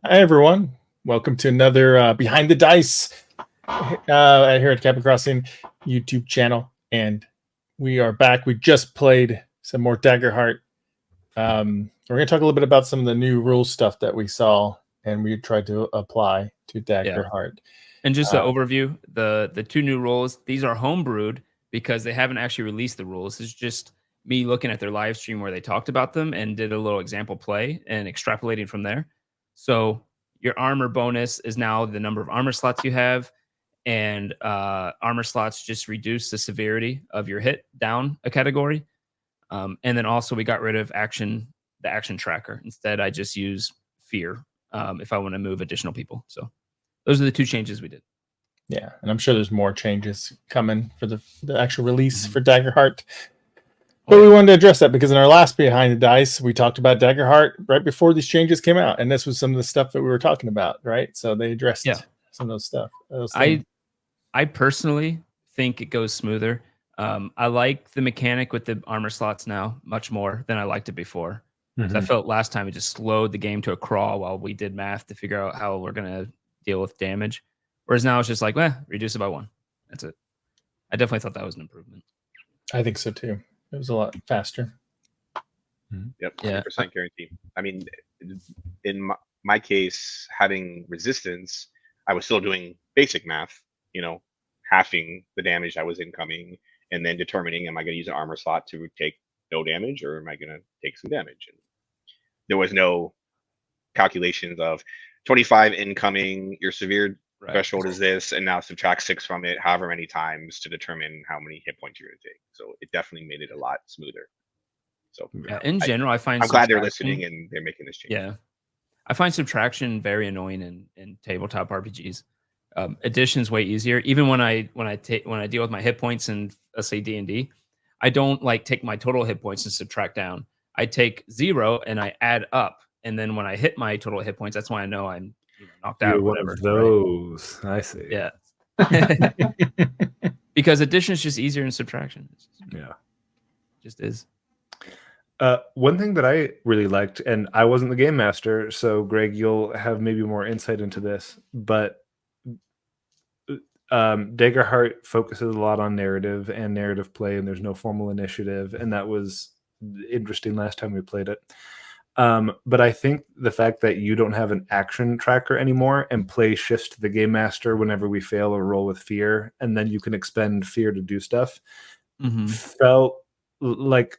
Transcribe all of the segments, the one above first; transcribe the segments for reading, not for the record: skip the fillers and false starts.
Hi, everyone. Welcome to another Behind the Dice here at Cabin Crossing YouTube channel. And we are back. We just played some more Daggerheart. We're going to talk a little bit about some of the new rule stuff that we saw and we tried to apply to Daggerheart. And just an overview, the two new rules, these are homebrewed because they haven't actually released the rules. It's just me looking at their live stream where they talked about them and did a little example play and extrapolating from there. So your armor bonus is now the number of armor slots you have, and armor slots just reduce the severity of your hit down a category. And then also we got rid of the action tracker. Instead, I just use fear if I want to move additional people. So those are the two changes we did. Yeah, and I'm sure there's more changes coming for the actual release for Daggerheart. But we wanted to address that because in our last Behind the Dice, we talked about Daggerheart right before these changes came out. And this was some of the stuff that we were talking about, right? So they addressed some of those stuff. I personally think it goes smoother. I like the mechanic with the armor slots now much more than I liked it before. I felt last time it just slowed the game to a crawl while we did math to figure out how we're going to deal with damage. Whereas now it's just like, reduce it by 1. That's it. I definitely thought that was an improvement. I think so too. It was a lot faster. Yep, 100% guarantee. I mean, in my case, having resistance, I was still doing basic math, halving the damage that was incoming, and then determining, am I going to use an armor slot to take no damage, or am I going to take some damage? And there was no calculations of 25 incoming, your severe threshold is this, and now subtract 6 from it, however many times to determine how many hit points you're going to take. So it definitely made it a lot smoother. So in general, I'm glad they're listening and they're making this change. Yeah, I find subtraction very annoying in tabletop RPGs. Addition's way easier. Even when I deal with my hit points in, let's say, D&D, I don't take my total hit points and subtract down. I take 0 and I add up, and then when I hit my total hit points, that's when I know I'm knocked out. You're one of those. Right? I see. Yeah. Because addition is just easier than subtraction. Just is. One thing that I really liked, and I wasn't the game master, so Greg, you'll have maybe more insight into this, but Daggerheart focuses a lot on narrative and narrative play, and there's no formal initiative, and that was interesting last time we played it. But I think the fact that you don't have an action tracker anymore and play shifts to the game master whenever we fail or roll with fear, and then you can expend fear to do stuff, felt like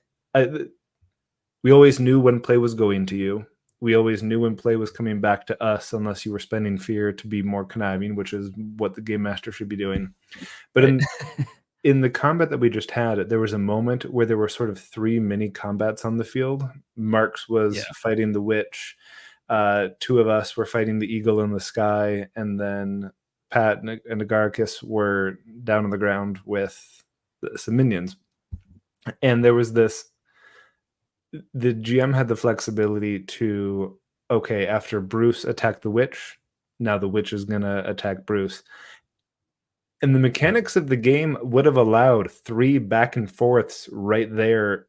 we always knew when play was going to you. We always knew when play was coming back to us, unless you were spending fear to be more conniving, which is what the game master should be doing. But in the combat that we just had, there was a moment where there were sort of 3 mini combats on the field. Marx was fighting the witch. 2 of us were fighting the eagle in the sky. And then Pat and Agaricus were down on the ground with some minions. And there was this... The GM had the flexibility to, okay, after Bruce attacked the witch, now the witch is going to attack Bruce. And the mechanics of the game would have allowed 3 back and forths right there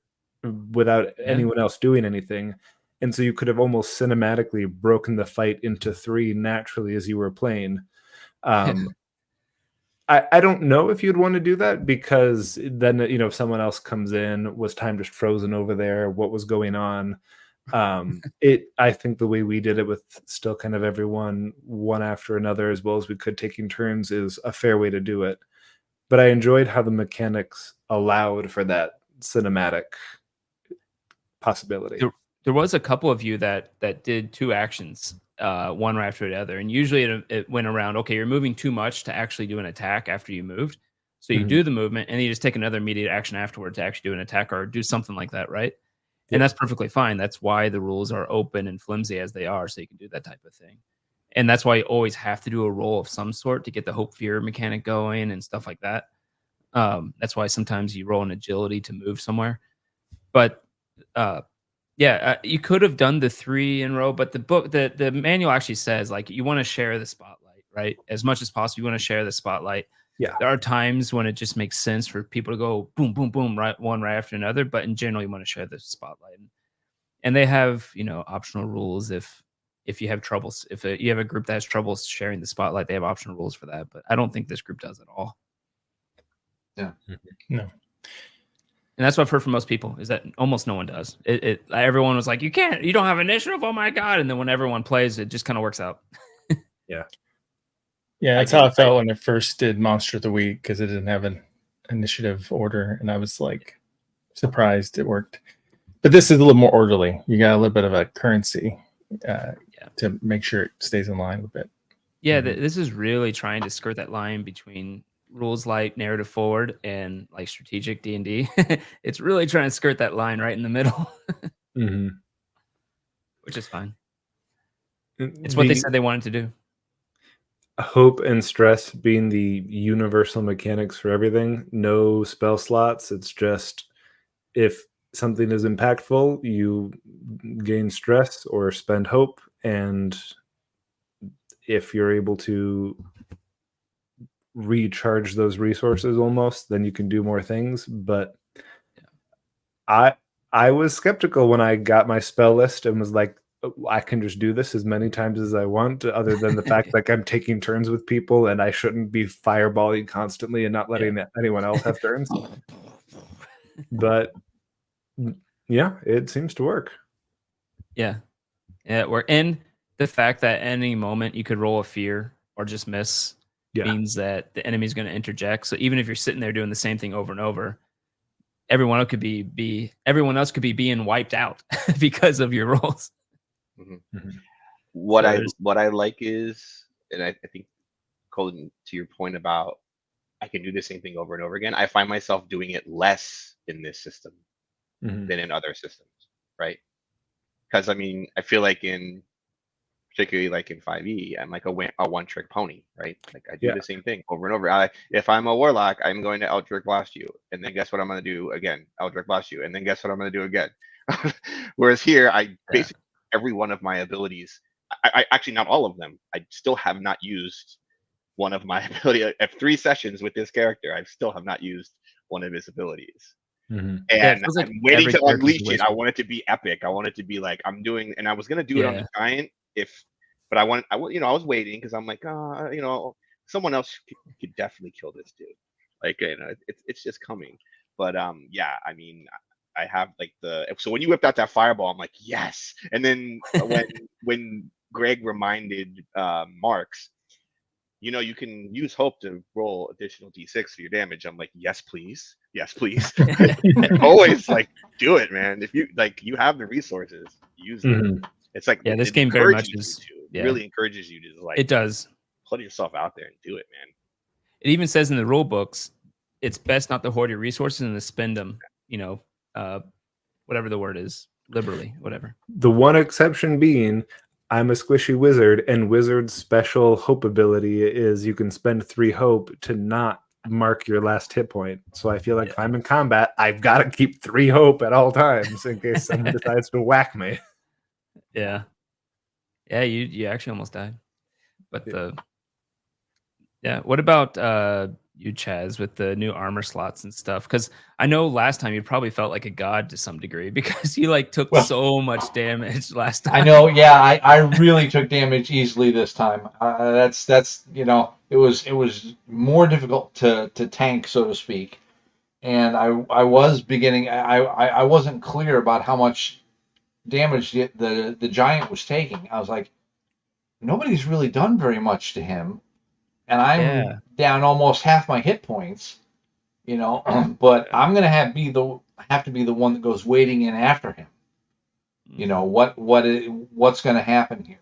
without anyone else doing anything. And so you could have almost cinematically broken the fight into 3 naturally as you were playing. I don't know if you'd want to do that, because then, if someone else comes in, was time just frozen over there? What was going on? I think the way we did it, with still kind of everyone one after another as well as we could, taking turns, is a fair way to do it. But I enjoyed how the mechanics allowed for that cinematic possibility. There was a couple of you that did 2 actions, one right after the other, and usually it went around, okay, you're moving too much to actually do an attack after you moved, so you do the movement and then you just take another immediate action afterward to actually do an attack or do something like that, right? And that's perfectly fine. That's why the rules are open and flimsy as they are, so you can do that type of thing. And that's why you always have to do a roll of some sort to get the hope fear mechanic going and stuff like that. That's why sometimes you roll an agility to move somewhere. But you could have done the 3 in a row, but the manual actually says, you want to share the spotlight, right? As much as possible, you want to share the spotlight. Yeah. There are times when it just makes sense for people to go boom, boom, boom, right, one right after another, but in general, you want to share the spotlight. And they have, optional rules if if you have troubles. If you have a group that has trouble sharing the spotlight, they have optional rules for that. But I don't think this group does at all. Yeah. No. And that's what I've heard from most people is that almost no one does. Everyone was like, you don't have initiative. Oh my God. And then when everyone plays, it just kind of works out. Yeah, that's how I felt when I first did Monster of the Week, because it didn't have an initiative order, and I was like surprised it worked. But this is a little more orderly. You got a little bit of a currency to make sure it stays in line with it. Yeah, this is really trying to skirt that line between rules light, narrative forward, and like strategic D&D. It's really trying to skirt that line right in the middle, which is fine. It's what they said they wanted to do. Hope and stress being the universal mechanics for everything. No spell slots. It's just if something is impactful, you gain stress or spend hope, and if you're able to recharge those resources almost, then you can do more things. But I was skeptical when I got my spell list and was like, I can just do this as many times as I want, other than the fact like I'm taking turns with people and I shouldn't be fireballing constantly and not letting anyone else have turns. But yeah, it seems to work. Yeah, it worked. And the fact that any moment you could roll a fear or just miss means that the enemy's going to interject. So even if you're sitting there doing the same thing over and over, everyone else could be being wiped out because of your rolls. What I like is, and I think, Colten, to your point about I can do the same thing over and over again, I find myself doing it less in this system than in other systems, right? Because I mean, I feel like particularly like in 5e, I'm like a one-trick pony, right? Like I do the same thing over and over. If I'm a warlock, I'm going to Eldritch Blast you, and then guess what I'm going to do again? Eldritch Blast you, and then guess what I'm going to do again? Whereas here, I basically every one of my abilities, I actually not all of them. I still have not used one of my ability. I have 3 sessions with this character. I still have not used one of his abilities. And I'm waiting to unleash it. I want it to be epic. I want it to be like I'm doing, and I was gonna do it on the giant but I was waiting because I'm like, someone else could definitely kill this dude. Like, it's just coming. But I mean, I have like so when you whipped out that fireball, I'm like, yes. And then when Greg reminded Marx, you can use hope to roll additional d6 for your damage. I'm like, yes, please. Always like, do it, man. If you have the resources, use them. It's like this game very much is really encourages you to like. It does. Put yourself out there and do it, man. It even says in the rule books, it's best not to hoard your resources and to spend them. Whatever the word is, liberally, whatever. The one exception being, I'm a squishy wizard, and wizard's special hope ability is you can spend 3 hope to not mark your last hit point. So I feel like if I'm in combat, I've got to keep 3 hope at all times in case someone decides to whack me. Yeah, you actually almost died. But what about you, Chaz, with the new armor slots and stuff? Because I know last time you probably felt like a god to some degree because you took so much damage last time. I know, I really took damage easily this time. That's it was more difficult to tank, so to speak. And I was beginning. I wasn't clear about how much damage the giant was taking. I was like, nobody's really done very much to him, and I'm down almost half my hit points, but I'm gonna have to be the one that goes wading in after him. What's gonna happen here?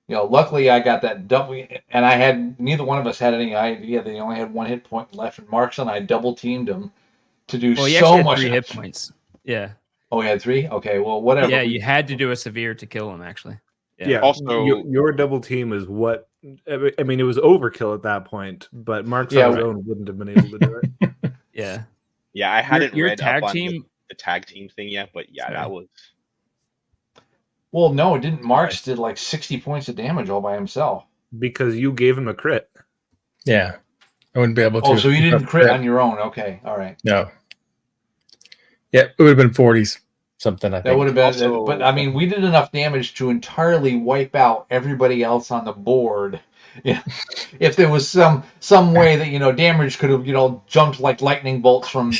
Luckily I got that double, and neither one of us had any idea they only had 1 hit point left. And Marx and I double teamed him to do so much. 3 hit points. Yeah. Oh, he had 3? Okay, well, whatever. Yeah, you had to do a severe to kill him, actually. Yeah. Also, your double team is what. I mean, it was overkill at that point, but Mark's on his own wouldn't have been able to do it. Yeah, I hadn't your read tag up on team the tag team thing yet, but that was. Well, no, it didn't. Marx did like 60 points of damage all by himself because you gave him a crit. Yeah, I wouldn't be able to. Oh, so you didn't crit on your own? Okay, all right. No. Yeah, it would have been 40s. something. I That would think. have been, Also- but I mean, we did enough damage to entirely wipe out everybody else on the board. Yeah, if there was some way that damage could have jumped like lightning bolts from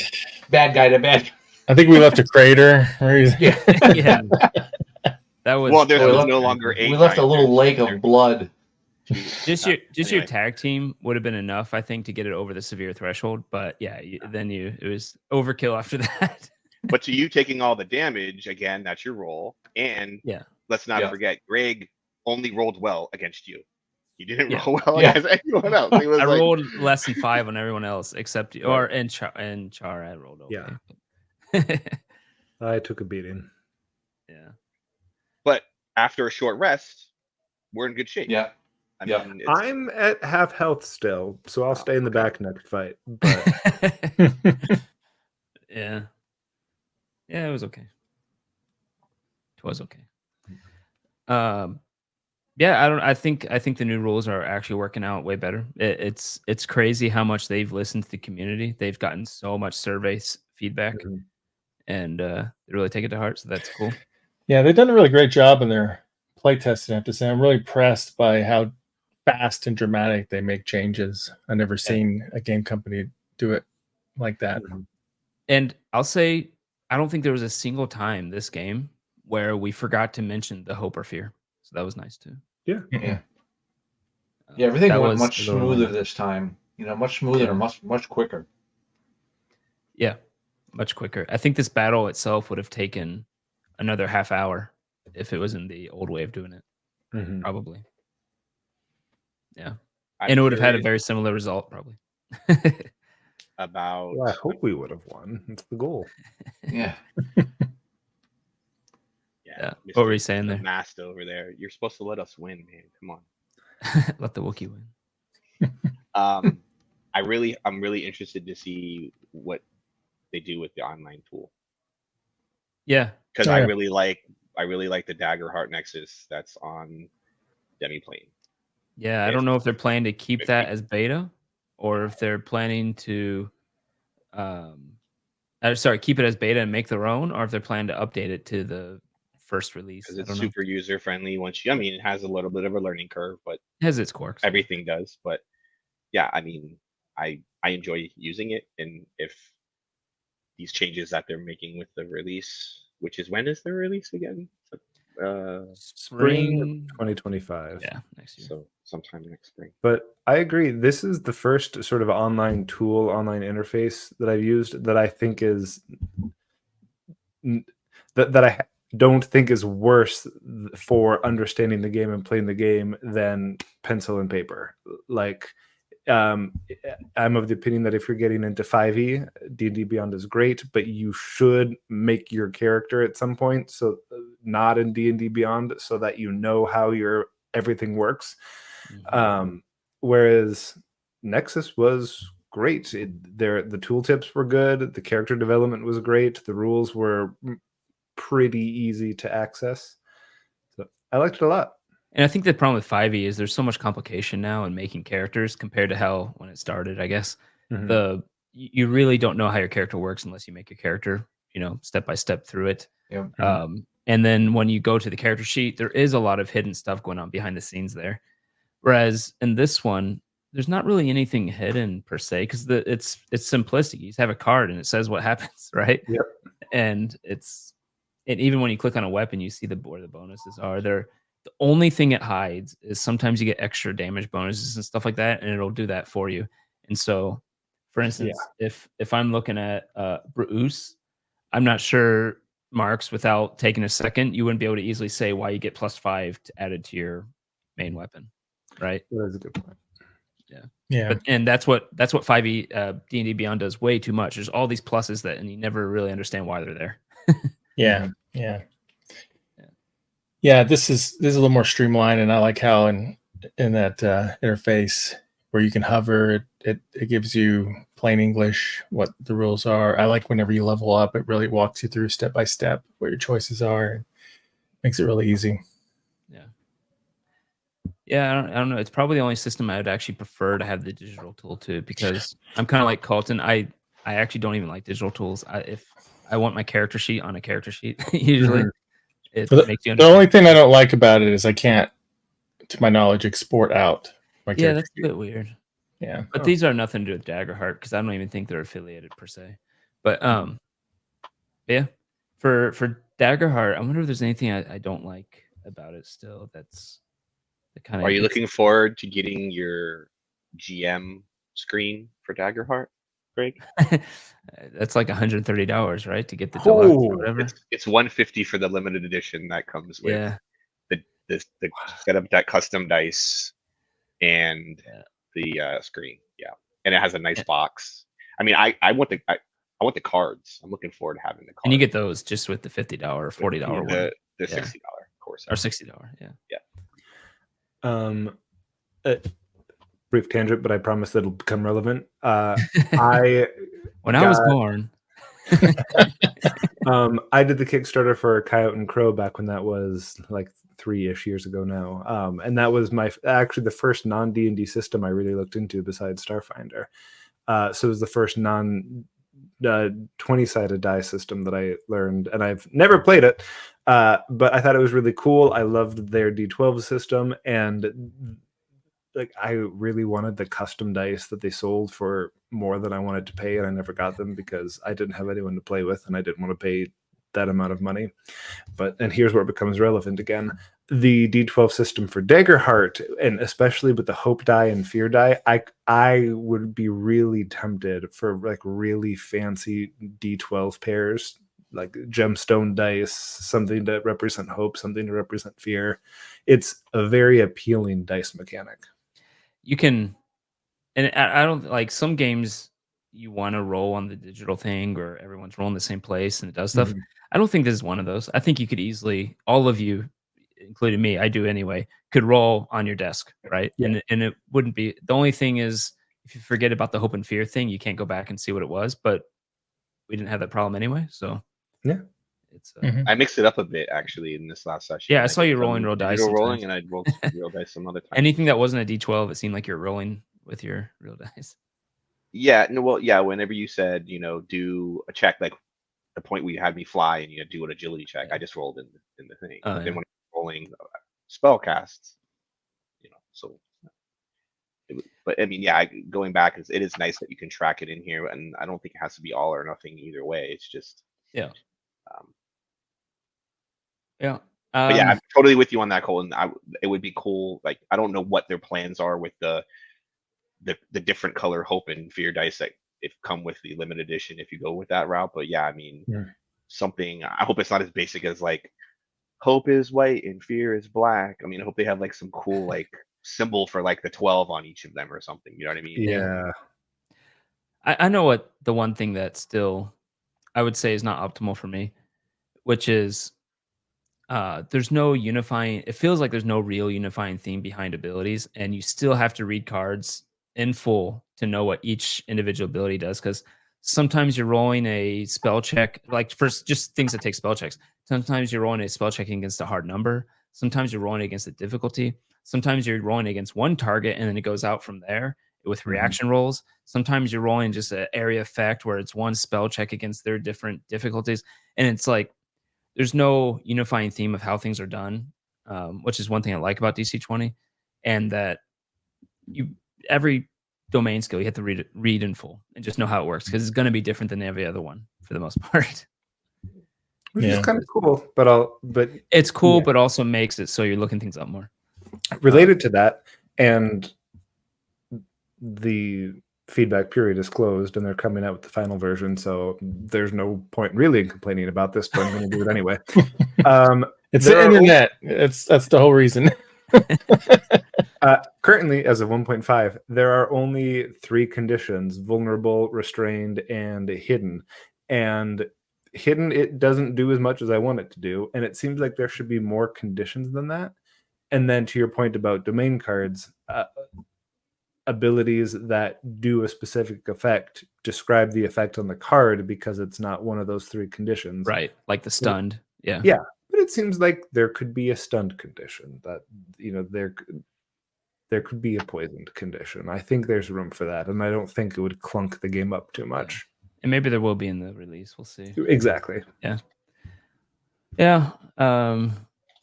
bad guy to bad guy. I think we left a crater. Yeah, Yeah. That was Well, there we was left- no longer a we left a giant little there. lake of blood. just your Anyway. tag team would have been enough, I think, to get it over the severe threshold. But yeah, it was overkill after that. But to you taking all the damage again, that's your roll. And Yeah. let's not Yeah. forget, Greg only rolled well against you. He didn't Yeah. roll well Yeah. against anyone else. He was I like, rolled less than 5 on everyone else except and Char I rolled okay. Yeah. I took a beating. Yeah. but after a short rest, we're in good shape. Yeah, I Yeah. mean, I'm at half health still, so I'll stay in the okay. back next fight. But Yeah. Yeah, it was okay. It was okay. Yeah, I think the new rules are actually working out way better. It's crazy how much they've listened to the community. They've gotten so much surveys feedback, Mhm. and they really take it to heart. So that's cool. Yeah, they've done a really great job in their playtesting. I have to say, I'm really impressed by how fast and dramatic they make changes. I've never seen a game company do it like that. And I'll say, I don't think there was a single time this game where we forgot to mention the hope or fear. So that was nice too. yeah, yeah. Everything That went was much a little smoother annoying. this time. Much smoother, Yeah. much quicker. Yeah, much quicker. I think this battle itself would have taken another half hour if it was in the old way of doing it. Mhm. Probably. Yeah. I'm And it would have had a curious very similar result, probably. about. Well, I hope we would have won. That's the goal. Yeah. Yeah. What were you saying there? Master over there. You're supposed to let us win, man. Come on. Let the Wookiee win. I'm really interested to see what they do with the online tool, Yeah. because Oh, I yeah. really like the Daggerheart Nexus that's on Demiplane. Yeah. I Yes. don't know if they're planning to keep Maybe. that as beta or if they're planning to keep it as beta and make their own, or if they're planning to update it to the first release. Because I it's don't know. super user friendly. I mean, it has a little bit of a learning curve, but It has its quirks. everything does. But yeah, I mean, I enjoy using it, and if these changes that they're making with the release, which is, when is the release again? Spring. 2025. Yeah, next year. So sometime next spring. But I agree. This is the first sort of online tool, online interface that I've used that I think is that I don't think is worse for understanding the game and playing the game than pencil and paper. Like, I'm of the opinion that if you're getting into 5e, D&D Beyond is great, but you should make your character at some point, so not in D&D Beyond, so that you know how everything works. Whereas Nexus was great. The tooltips were good. The character development was great. The rules were pretty easy to access. So I liked it a lot. And I think the problem with 5e is there's so much complication now in making characters compared to how when it started, I guess. Mhm. You really don't know how your character works unless you make your character, step by step through it. Yeah. And then when you go to the character sheet, there is a lot of hidden stuff going on behind the scenes there. Whereas in this one, there's not really anything hidden per se, because it's simplistic. You just have a card and it says what happens, right? Yep. And even when you click on a weapon, you see where the bonuses are. The only thing it hides is sometimes you get extra damage bonuses and stuff like that, and it'll do that for you. And so, for instance, if I'm looking at Bruce, I'm not sure, Marx, without taking a second, you wouldn't be able to easily say why you get +5 added to your main weapon, right? That is a good point. Yeah. And that's what 5e D&D Beyond does way too much. There's all these pluses and you never really understand why they're there. Yeah. Yeah. This is a little more streamlined, and I like how in that interface where you can hover, it gives you plain English what the rules are. I like whenever you level up, it really walks you through step by step what your choices are, and makes it really easy. Yeah, I don't know. It's probably the only system I would actually prefer to have the digital tool to, because I'm kind of like Colten. I actually don't even like digital tools. I want my character sheet on a character sheet. Usually, it The makes you only understand. thing I don't like about it is I can't, to my knowledge, export out my Yeah, character that's a sheet. bit weird. Yeah. But these are nothing to do with Daggerheart because I don't even think they're affiliated per se. But yeah, for Daggerheart, I wonder if there's anything I don't like about it still. That's the kind of. Are you looking forward to getting your GM screen for Daggerheart, Greg? That's like $130, right, to get the deluxe or whatever. It's $150 for the limited edition that comes with the set of that custom dice and the screen. Yeah, and it has a nice box. I mean, I want the cards. I'm looking forward to having the cards. And you get those just with the $50 or $40 one. The $60, of course. Or $60, Yeah. Brief tangent, but I promise that it'll become relevant. When I was born, I did the Kickstarter for Coyote and Crow back when that was like 3-ish years ago now, and that was actually the first non D&D system I really looked into besides Starfinder. So it was the first non 20-sided die system that I learned, and I've never played it, but I thought it was really cool. I loved their D12 system, and like I really wanted the custom dice that they sold for more than I wanted to pay, and I never got them because I didn't have anyone to play with, and I didn't want to pay that amount of money. And here's where it becomes relevant again. The D12 system for Daggerheart, and especially with the Hope die and Fear die, I would be really tempted for like really fancy D12 pairs, like gemstone dice, something to represent hope, something to represent fear. It's a very appealing dice mechanic. You can, and I don't like some games you want to roll on the digital thing or everyone's rolling the same place and it does stuff. Mm-hmm. I don't think this is one of those. I think you could easily, all of you, including me, I do anyway, could roll on your desk, right? Yeah. And it wouldn't be, the only thing is if you forget about the hope and fear thing, you can't go back and see what it was, but we didn't have that problem anyway. So yeah. It's I mixed it up a bit actually in this last session. Yeah, I saw you rolling real dice. Rolling, and I rolled real dice some other time. Anything that wasn't a D12, it seemed like you're rolling with your real dice. Yeah, no, well, yeah. Whenever you said, do a check, like the point where you had me fly and you do an agility check, I just rolled in the thing. Then when I'm rolling spell casts, so. But I mean, yeah, going back, it is nice that you can track it in here, and I don't think it has to be all or nothing either way. It's just yeah. But yeah, I'm totally with you on that, Colton. It would be cool. Like, I don't know what their plans are with the different color hope and fear dice that if come with the limited edition if you go with that route. But yeah, I mean, something. I hope it's not as basic as like hope is white and fear is black. I mean, I hope they have like some cool like symbol for like the 12 on each of them or something. You know what I mean? Yeah. I know what the one thing that still I would say is not optimal for me, which is there's no unifying. It feels like there's no real unifying theme behind abilities, and you still have to read cards in full to know what each individual ability does. Because sometimes you're rolling a spell check, like first just things that take spell checks. Sometimes you're rolling a spell check against a hard number. Sometimes you're rolling against a difficulty. Sometimes you're rolling against one target, and then it goes out from there with reaction rolls. Sometimes you're rolling just an area effect where it's one spell check against their different difficulties, and it's like. There's no unifying theme of how things are done, which is one thing I like about DC20, and that every domain skill you have to read in full and just know how it works because it's going to be different than every other one for the most part. Which is kind of cool, but it's cool, but also makes it so you're looking things up more. Related to that, and the feedback period is closed and they're coming out with the final version, so there's no point really in complaining about this, but I'm going to do it anyway. It's the internet. That's the whole reason. Currently, as of 1.5, there are only 3 conditions: vulnerable, restrained, and hidden. And hidden, it doesn't do as much as I want it to do, and it seems like there should be more conditions than that. And then to your point about domain cards, abilities that do a specific effect describe the effect on the card because it's not one of those 3 conditions, right? Like the stunned. Yeah, but it seems like there could be a stunned condition, that there could be a poisoned condition. I think there's room for that, and I don't think it would clunk the game up too much. And maybe there will be in the release. We'll see. Exactly. Yeah.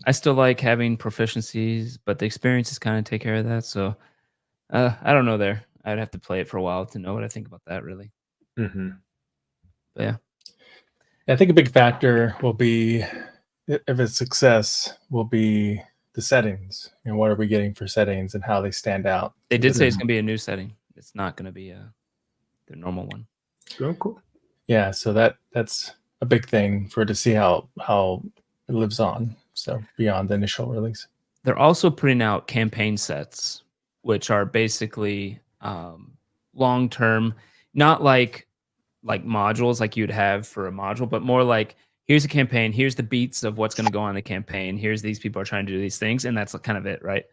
I still like having proficiencies, but the experiences kind of take care of that. So I don't know there. I'd have to play it for a while to know what I think about that, really. Mm-hmm. But yeah. I think a big factor will be, if it's success, will be the settings. You know, what are we getting for settings and how they stand out? They did say it's going to be a new setting. It's not going to be the normal one. Oh, cool. Yeah, so that's a big thing for it to see how it lives on. So beyond the initial release. They're also putting out campaign sets, which are basically long term, not like modules like you'd have for a module, but more like, here's a campaign, here's the beats of what's going to go on the campaign, here's these people are trying to do these things, and that's kind of it, right?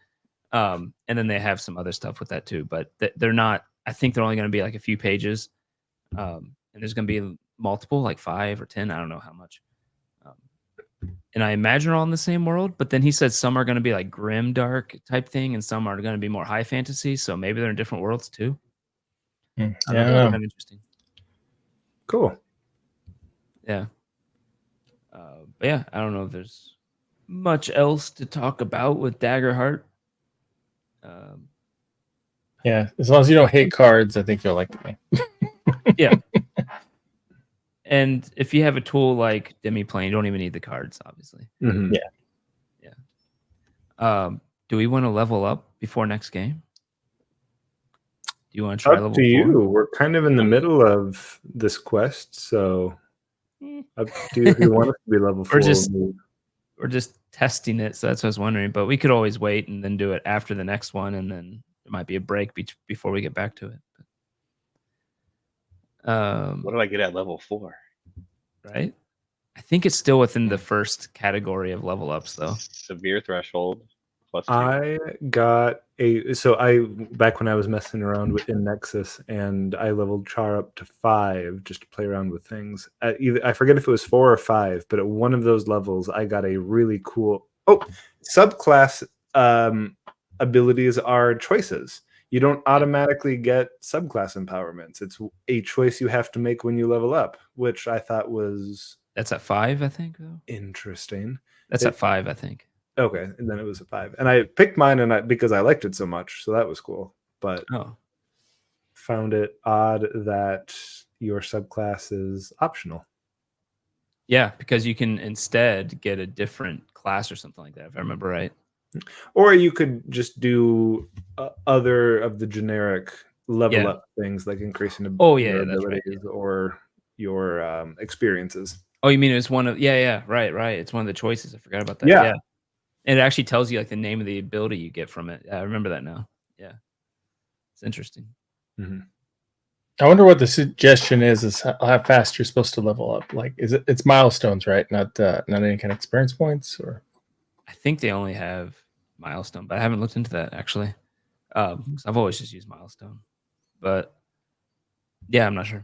And then they have some other stuff with that too, but they're not. I think they're only going to be like a few pages, and there's going to be multiple, like 5 or 10. I don't know how much. And I imagine all in the same world, but then he said some are going to be like grim dark type thing, and some are going to be more high fantasy. So maybe they're in different worlds too. Yeah, Kind of interesting. Cool. Yeah. But yeah, I don't know if there's much else to talk about with Daggerheart. Yeah, as long as you don't hate cards, I think you'll like the game. Yeah. And if you have a tool like Demiplane, you don't even need the cards, obviously. Mm-hmm. Yeah. Do we want to level up before next game? Do you want to try level Up 4? to you. We're kind of in the middle of this quest, so up to you if you want us to be level 4. We're just testing it, so that's what I was wondering. But we could always wait and then do it after the next one, and then there might be a break before we get back to it. What do I get at level 4? Right? I think it's still within the first category of level ups, though. Severe threshold +2. I got back when I was messing around in Nexus, and I leveled Char up to 5 just to play around with things. I forget if it was 4 or 5, but at one of those levels, I got a really cool subclass abilities are choices. You don't automatically get subclass empowerments. It's a choice you have to make when you level up, which I thought was... That's at 5, I think, though. Interesting. That's at 5, I think. Okay, and then it was a 5. And I picked mine because I liked it so much, so that was cool. But found it odd that your subclass is optional. Yeah, because you can instead get a different class or something like that, if I remember right. Or you could just do other of the generic level up things, like increasing your abilities or your experiences. Oh, you mean it was one of... Yeah, right. It's one of the choices. I forgot about that. Yeah. And it actually tells you like the name of the ability you get from it. I remember that now. Yeah. It's interesting. Mm-hmm. I wonder what the suggestion is how fast you're supposed to level up. Like, it's milestones, right? Not any kind of experience points, or... I think they only have milestone, but I haven't looked into that actually. I've always just used milestone, but yeah, I'm not sure.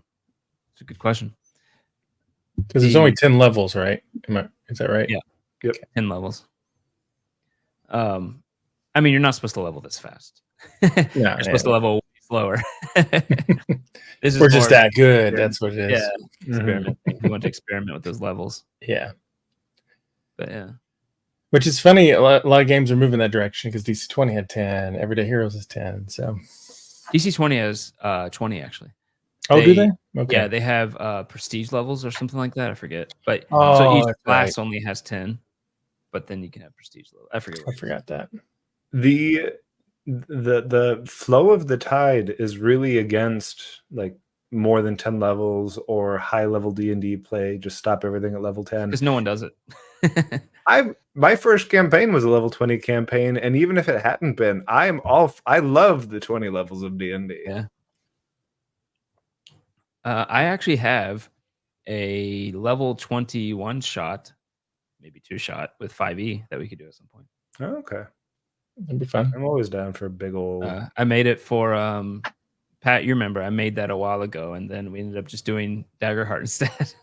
It's a good question. Because there's only 10 levels, right? Is that right? Yeah. Yep. 10 levels. I mean, you're not supposed to level this fast. You're supposed to level slower. We're just that good. That's what it is. Yeah. Experiment. We want to experiment with those levels. Yeah. But yeah. Which is funny. A lot of games are moving that direction because DC20 had 10. Everyday Heroes is 10. So DC20 has 20 actually. Do they? Okay. Yeah, they have prestige levels or something like that. I forget. But so each class only has 10, but then you can have prestige level. I forgot that. The flow of the tide is really against like more than 10 levels or high level D&D play. Just stop everything at level 10 because no one does it. My first campaign was a level 20 campaign, and even if it hadn't been, I love the 20 levels of D&D. Yeah. I actually have a level 21 shot, maybe 2 shot with 5e that we could do at some point. Oh, okay. That'd be fun. I'm always down for a big old... I made it for Pat, you remember I made that a while ago, and then we ended up just doing Daggerheart instead.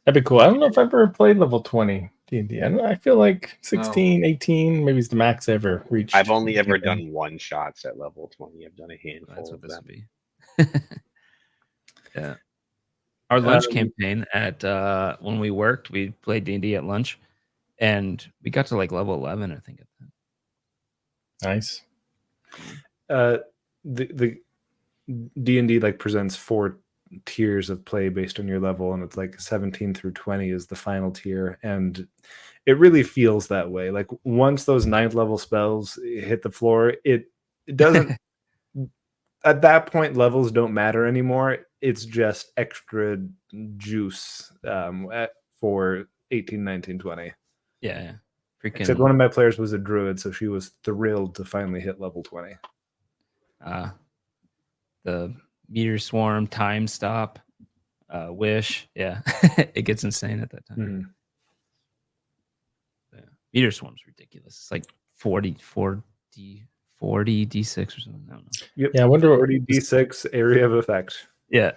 That'd be cool. I don't know if I've ever played level 20 D&D. I feel like 16, 18, maybe it's the max I ever reached. I've only ever done one shots at level 20. I've done a handful That's what of this them. would be. Yeah. Our lunch campaign at when we worked, we played D&D at lunch, and we got to like level 11, I think. Nice. The D&D like presents 4 tiers of play based on your level, and it's like 17 through 20 is the final tier, and it really feels that way. Like once those 9th level spells hit the floor, it doesn't at that point levels don't matter anymore. It's just extra juice for 18, 19, 20. Yeah. Freaking. Except one of my players was a druid, so she was thrilled to finally hit level 20. The meteor swarm, time stop, wish. Yeah. It gets insane at that time. Mm-hmm. Yeah. Meteor swarm's ridiculous. It's like 40 d6 or something. I don't know. Yep. Yeah, I wonder 40 d6 area of effect. Yeah.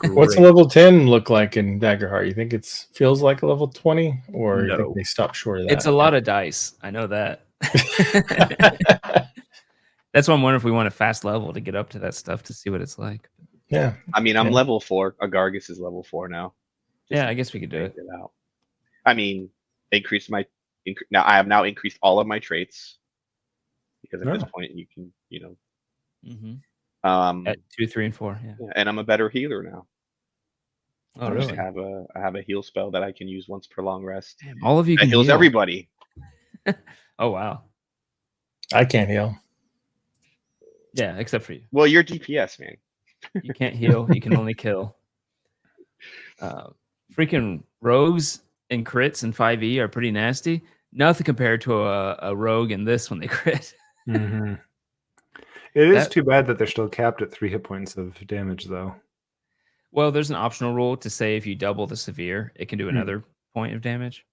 What's a level 10 look like in Daggerheart? You think it feels like a level 20, or you think they stop short of that? It's a lot of dice. I know that. That's why I'm wondering if we want a fast level to get up to that stuff to see what it's like. Yeah. I mean, I'm level 4. Agargus is level 4 now. Yeah, I guess we could do it. Out. I mean, now I have now increased all of my traits because at this point you can, at 2, 3, and 4. Yeah. And I'm a better healer now. Oh, really? I have a heal spell that I can use once per long rest. Damn, all of you can heals heal. Everybody. Oh wow. I can't heal. Yeah, except for you. Well, you're DPS, man. You can't heal. You can only kill. Freaking rogues and crits and 5e are pretty nasty. Nothing compared to a rogue in this when they crit. Mm-hmm. It is too bad that they're still capped at 3 hit points of damage, though. Well, there's an optional rule to say if you double the severe, it can do another point of damage.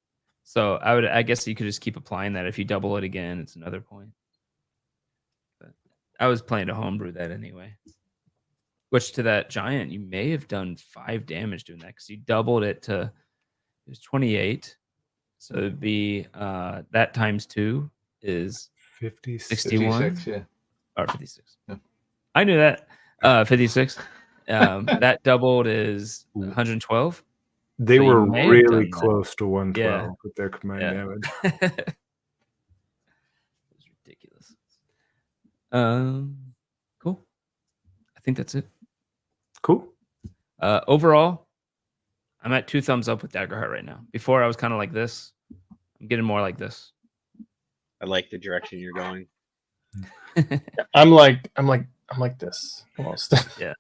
So I guess you could just keep applying that. If you double it again, it's another point. But I was planning to homebrew that anyway. Which to that giant, you may have done 5 damage doing that because you doubled it to it was 28. So it'd be that times 2 is 61. 56, yeah. Or 56. Yeah. I knew that. 56. That doubled is 112. They So were really close to 112 with their combined damage. It was ridiculous. Cool. I think that's it. Cool. Overall, I'm at 2 thumbs up with Daggerheart right now. Before I was kind of like this. I'm getting more like this. I like the direction you're going. I'm like this almost. Yeah.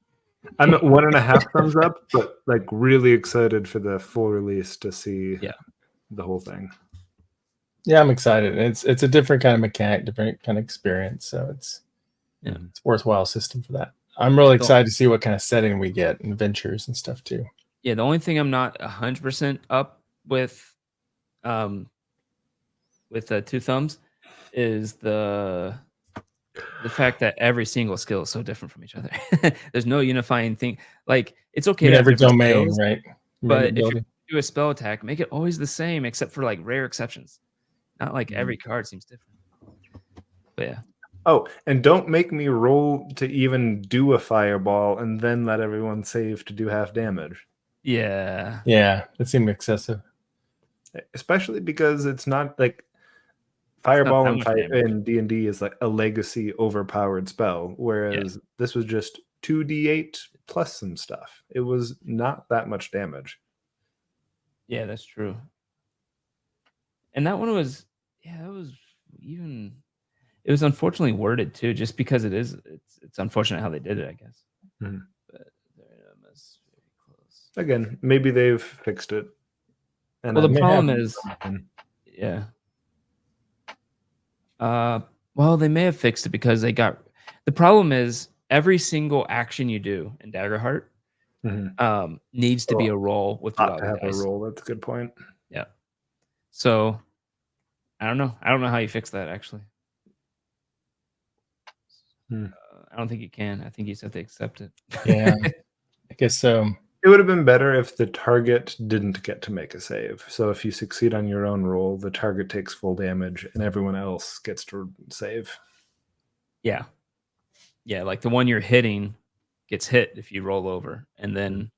I'm at 1.5 thumbs up, but like really excited for the full release to see the whole thing. Yeah, I'm excited. It's a different kind of mechanic, different kind of experience. So it's a worthwhile system for that. I'm really excited to see what kind of setting we get and adventures and stuff too. Yeah, the only thing I'm not 100% up with 2 thumbs is the fact that every single skill is so different from each other. There's no unifying thing. Like it's okay to have every domain, skills, right? But if you do a spell attack, make it always the same, except for like rare exceptions. Not like every card seems different. But yeah. Oh, and don't make me roll to even do a fireball and then let everyone save to do half damage. Yeah. Yeah, it seemed excessive. Especially because it's not like Fireball in D&D is like a legacy overpowered spell, whereas this was just 2d8 plus some stuff. It was not that much damage. Yeah, that's true. And that one was, it was even, it was unfortunately worded too, just because it's unfortunate how they did it, I guess. Mm-hmm. But that's very close. Again, maybe they've fixed it. And well, the problem is, well, they may have fixed it because the problem is every single action you do in Daggerheart needs to be a roll with not to have a roll. That's a good point. Yeah. So I don't know how you fix that actually. I don't think you can. I think you just have to accept it. Yeah, I guess so. It would have been better if the target didn't get to make a save. So if you succeed on your own roll, the target takes full damage and everyone else gets to save. Yeah. Yeah, like the one you're hitting gets hit if you roll over, and then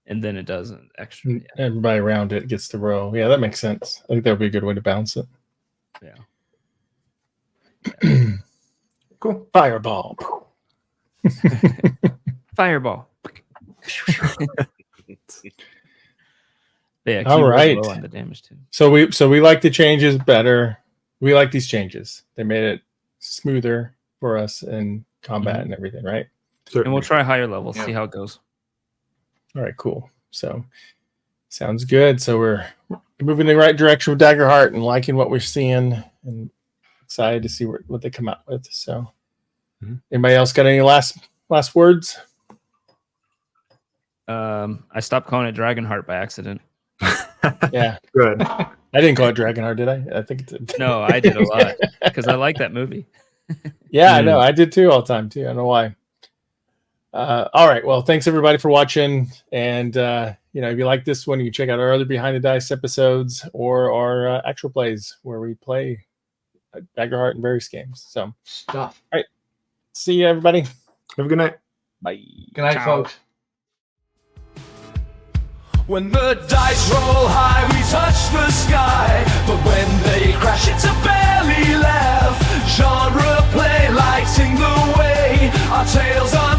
it does an extra. Yeah. Everybody around it gets to roll. Yeah, that makes sense. I think that would be a good way to balance it. Yeah. Cool. Fireball. Fireball. Yeah, All right. low on the damage too. So we like the changes better. We like these changes. They made it smoother for us in combat and everything, right? And we'll try higher levels, see how it goes. All right, cool. So sounds good. So we're moving in the right direction with Daggerheart and liking what we're seeing and excited to see what they come out with. So anybody else got any last words? I stopped calling it Dragonheart by accident. Yeah. Good. I didn't call it Dragonheart, did I? I think it did. No, I did a lot because I like that movie. Yeah, I know. I did too all the time too. I don't know why. All right. Well, thanks everybody for watching. And if you like this one, you can check out our other Behind the Dice episodes or our actual plays where we play Daggerheart and various games. So Stuff. All right. See you, everybody. Have a good night. Bye. Good night, Ciao. folks. When the dice roll high, we touch the sky. But when they crash, it's a belly laugh. Genre play lighting the way. Our tales are